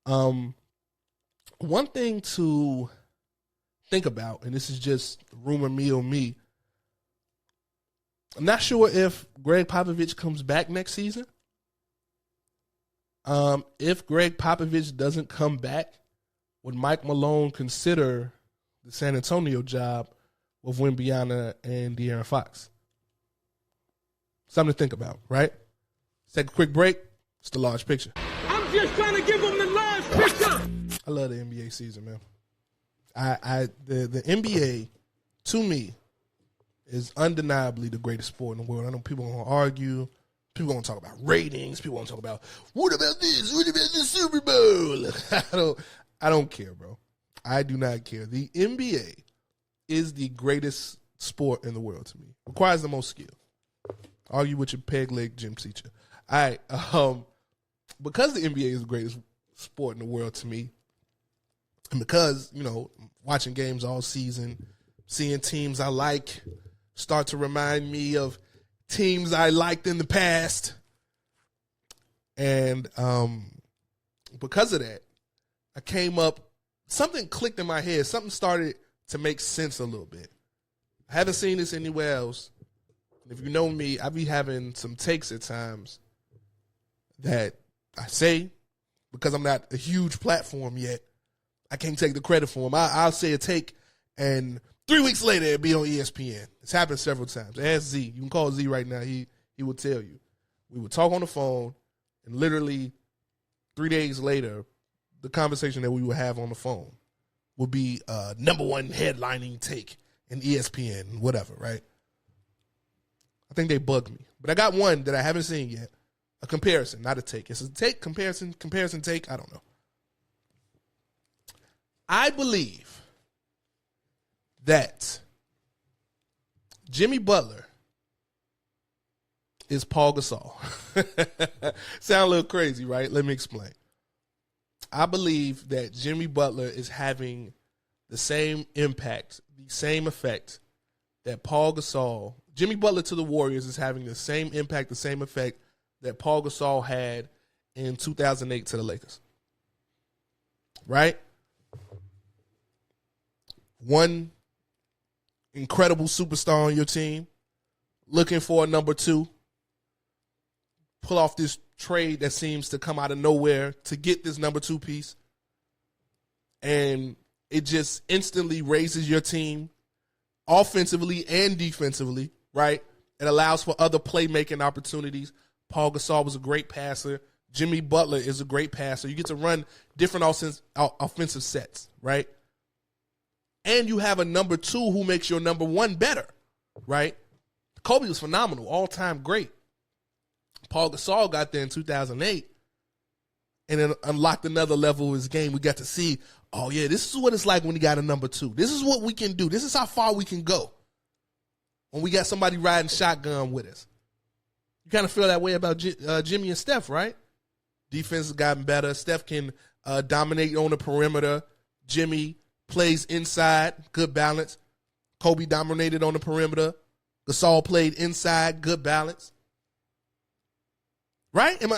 One thing to think about, and this is just rumor mill me, I'm not sure if Greg Popovich comes back next season. If Greg Popovich doesn't come back, would Mike Malone consider the San Antonio job with Wembanyama and De'Aaron Fox? Something to think about, right? Let's take a quick break. It's the large picture. I'm just trying to give them the large picture. I love the NBA season, man. The NBA, to me, is undeniably the greatest sport in the world. I know people are going to argue. People are going to talk about ratings. People are going to talk about, what about this? What about the Super Bowl? I don't care, bro. I do not care. The NBA is the greatest sport in the world to me. Requires the most skill. Argue with your peg leg gym teacher. All right. Because the NBA is the greatest sport in the world to me, and because, watching games all season, seeing teams I like start to remind me of teams I liked in the past, And because of that, I came up, something clicked in my head. Something started to make sense a little bit. I haven't seen this anywhere else. If you know me, I be having some takes at times that I say, because I'm not a huge platform yet, I can't take the credit for them. I'll say a take, and 3 weeks later, it'll be on ESPN. It's happened several times. Ask Z. You can call Z right now. He will tell you. We would talk on the phone, and literally 3 days later, the conversation that we would have on the phone would be number one headlining take in ESPN, whatever, right? I think they bugged me. But I got one that I haven't seen yet. A comparison, not a take. It's a take, comparison take. I don't know. I believe that Jimmy Butler is Paul Gasol. Sound a little crazy, right? Let me explain. I believe that Jimmy Butler is having the same impact, the same effect that Paul Gasol, Jimmy Butler to the Warriors is having the same impact, the same effect that Paul Gasol had in 2008 to the Lakers. Right? One incredible superstar on your team, looking for a number two, pull off this trade that seems to come out of nowhere to get this number two piece, and it just instantly raises your team offensively and defensively, right? It allows for other playmaking opportunities. Paul Gasol was a great passer. Jimmy Butler is a great passer. You get to run different offensive sets, right? And you have a number two who makes your number one better, right? Kobe was phenomenal, all-time great. Paul Gasol got there in 2008 and then unlocked another level of his game. We got to see, oh, yeah, this is what it's like when you got a number two. This is what we can do. This is how far we can go when we got somebody riding shotgun with us. You kind of feel that way about Jimmy and Steph, right? Defense has gotten better. Steph can dominate on the perimeter. Jimmy plays inside, good balance. Kobe dominated on the perimeter. Gasol played inside, good balance. Right? Am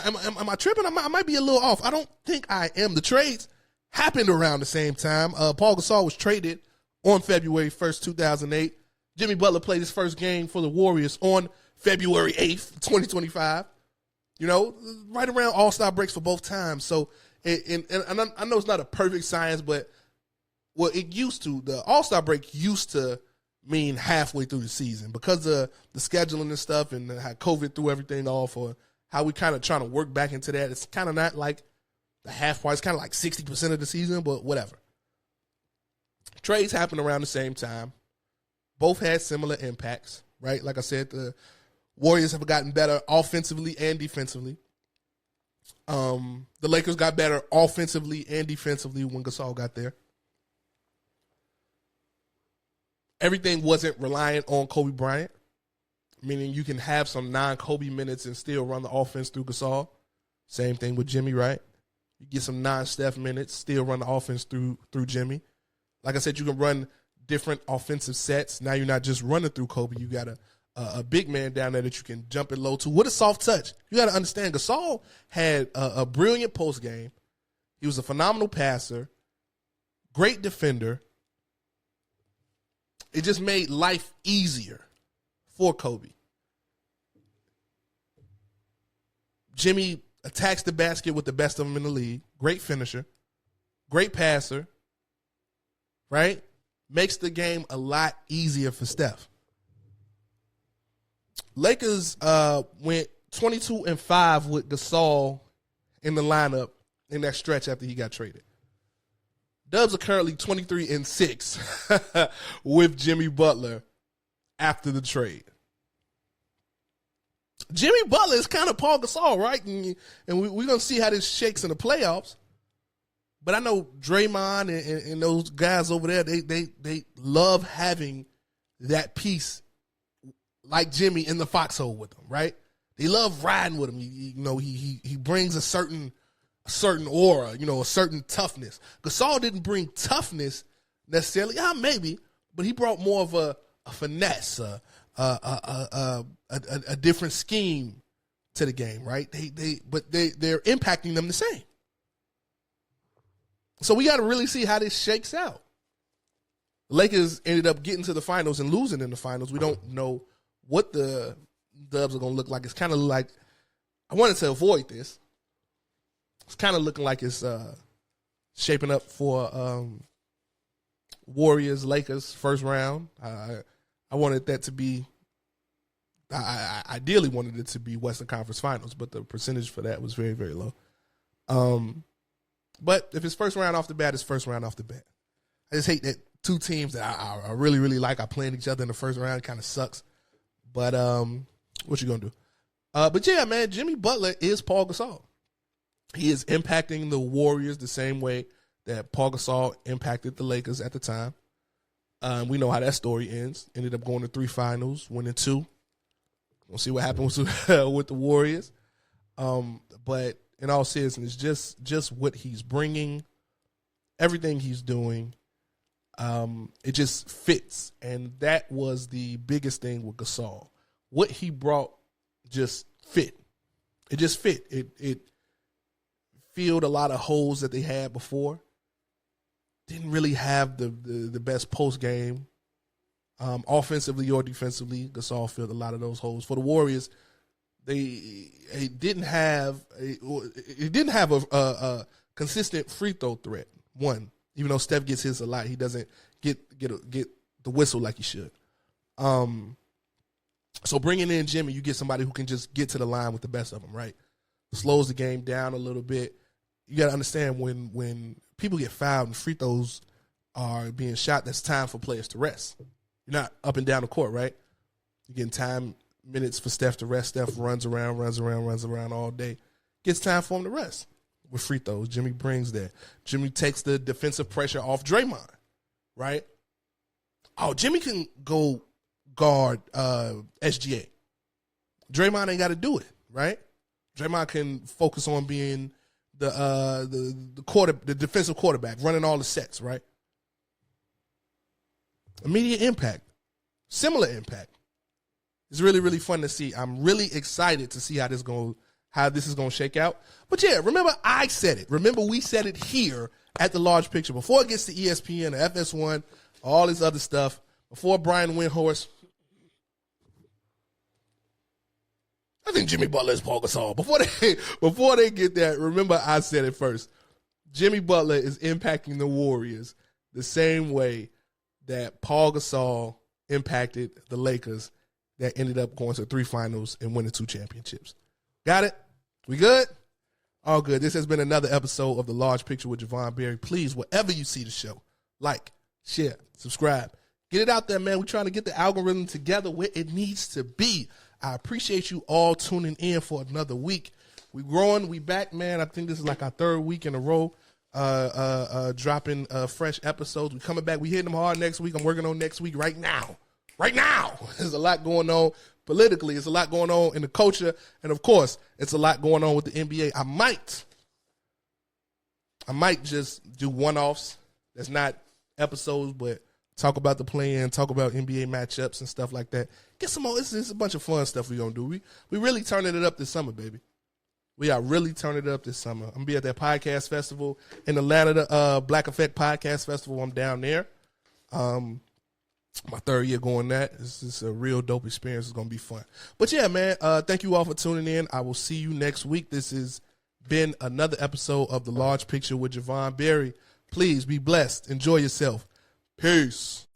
I tripping? I might be a little off. I don't think I am. The trades happened around the same time. Paul Gasol was traded on February 1st, 2008. Jimmy Butler played his first game for the Warriors on February 8th, 2025. You know, right around All-Star breaks for both times. So, and I know it's not a perfect science, but well, it used to. The All-Star break used to mean halfway through the season because of the scheduling and stuff and how COVID threw everything off, or how we kind of trying to work back into that. It's kind of not like the half part. It's kind of like 60% of the season, but whatever. Trades happened around the same time. Both had similar impacts, right? Like I said, the Warriors have gotten better offensively and defensively. The Lakers got better offensively and defensively when Gasol got there. Everything wasn't reliant on Kobe Bryant, meaning you can have some non-Kobe minutes and still run the offense through Gasol. Same thing with Jimmy, right? You get some non-Steph minutes, still run the offense through Jimmy. Like I said, you can run different offensive sets. Now you're not just running through Kobe. You got a big man down there that you can jump it low to with a soft touch. You got to understand, Gasol had a brilliant post game. He was a phenomenal passer, great defender. It just made life easier for Kobe. Jimmy attacks the basket with the best of them in the league. Great finisher. Great passer. Right? Makes the game a lot easier for Steph. Lakers went 22-5 with Gasol in the lineup in that stretch after he got traded. Dubs are currently 23-6 with Jimmy Butler after the trade. Jimmy Butler is kind of Paul Gasol, right? And we're going to see how this shakes in the playoffs. But I know Draymond and those guys over there, they love having that piece like Jimmy in the foxhole with them, right? They love riding with him. He brings a certain aura, a certain toughness. Gasol didn't bring toughness necessarily. Maybe, but he brought more of a finesse, a different scheme to the game, right? They're impacting them the same. So we got to really see how this shakes out. Lakers ended up getting to the finals and losing in the finals. We don't know what the Dubs are going to look like. It's kind of like, I wanted to avoid this. It's kind of looking like it's shaping up for Warriors, Lakers, first round. I wanted that to be, I ideally wanted it to be Western Conference Finals, but the percentage for that was very, very low. But if it's first round off the bat, it's first round off the bat. I just hate that two teams that I really, really like are playing each other in the first round. It kind of sucks. But what you going to do? But yeah, man, Jimmy Butler is Paul Gasol. He is impacting the Warriors the same way that Paul Gasol impacted the Lakers at the time. We know how that story ends. Ended up going to 3 finals, winning 2. We'll see what happens with the Warriors. But in all seriousness, just what he's bringing, everything he's doing, it just fits. And that was the biggest thing with Gasol. What he brought just fit. It just fit. It filled a lot of holes that they had before. Didn't really have the best post game, offensively or defensively. Gasol filled a lot of those holes. For the Warriors, it didn't have a consistent free throw threat. One, even though Steph gets his a lot, he doesn't get the whistle like he should. So bringing in Jimmy, you get somebody who can just get to the line with the best of them, right? Slows the game down a little bit. You got to understand when people get fouled and free throws are being shot, that's time for players to rest. You're not up and down the court, right? You're getting time, minutes for Steph to rest. Steph runs around all day. Gets time for him to rest with free throws. Jimmy brings that. Jimmy takes the defensive pressure off Draymond, right? Oh, Jimmy can go guard SGA. Draymond ain't got to do it, right? Draymond can focus on being the defensive quarterback, running all the sets, right? Immediate impact, similar impact. It's really, really fun to see. I'm really excited to see how this is going to shake out. But yeah, remember I said it. Remember we said it here at the Large Picture before it gets to ESPN, the FS1, all this other stuff. Before Brian Windhorst, I think Jimmy Butler is Paul Gasol. Before they get that, remember I said it first. Jimmy Butler is impacting the Warriors the same way that Paul Gasol impacted the Lakers that ended up going to 3 finals and winning 2 championships. Got it? We good? All good. This has been another episode of The Large Picture with Javon Berry. Please, wherever you see the show, like, share, subscribe. Get it out there, man. We're trying to get the algorithm together where it needs to be. I appreciate you all tuning in for another week. We growing. We back, man. I think this is like our 3rd week in a row dropping fresh episodes. We coming back. We hitting them hard next week. I'm working on next week right now. Right now. There's a lot going on politically. It's a lot going on in the culture. And, of course, it's a lot going on with the NBA. I might just do one-offs. That's not episodes, but talk about the play-in, talk about NBA matchups and stuff like that. Get some more. It's a bunch of fun stuff we're going to do. We really turning it up this summer, baby. We are really turning it up this summer. I'm going to be at that podcast festival in Atlanta, the Black Effect Podcast Festival. I'm down there. My 3rd year going that. This is a real dope experience. It's going to be fun. But, yeah, man, thank you all for tuning in. I will see you next week. This has been another episode of The Large Picture with Javon Berry. Please be blessed. Enjoy yourself. Peace.